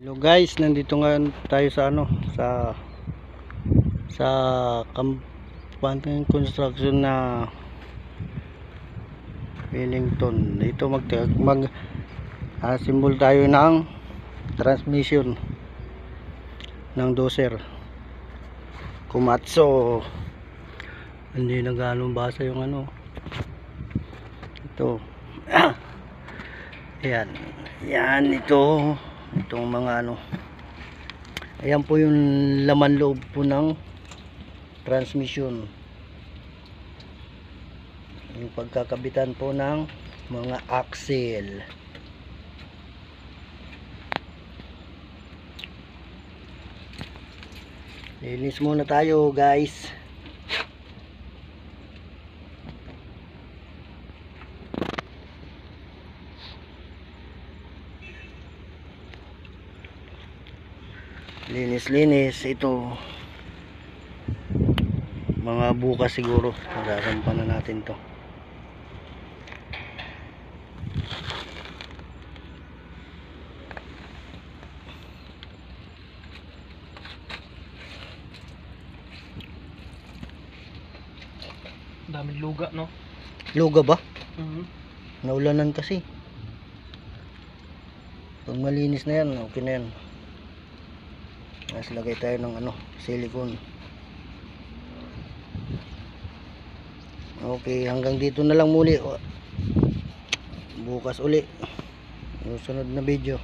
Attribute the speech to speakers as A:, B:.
A: Hello guys, nandito ngayon tayo sa sa kampanya construction na Wellington. Dito assemble tayo ng transmission ng dozer Komatsu. Hindi na ganun basa yung ito. Yan itong mga ayan po yung laman loob po ng transmission, yung pagkakabitan po ng mga axle. Linis muna tayo guys. Linis ito, mga bukas siguro magagampan na natin to.
B: Daming luga, no?
A: Luga ba?
B: Naulanan
A: kasi. Pag malinis na yan, okay na yan. Mas lagay tayo ng silicone. Okay, hanggang dito na lang muli. Bukas uli yung sunod na video.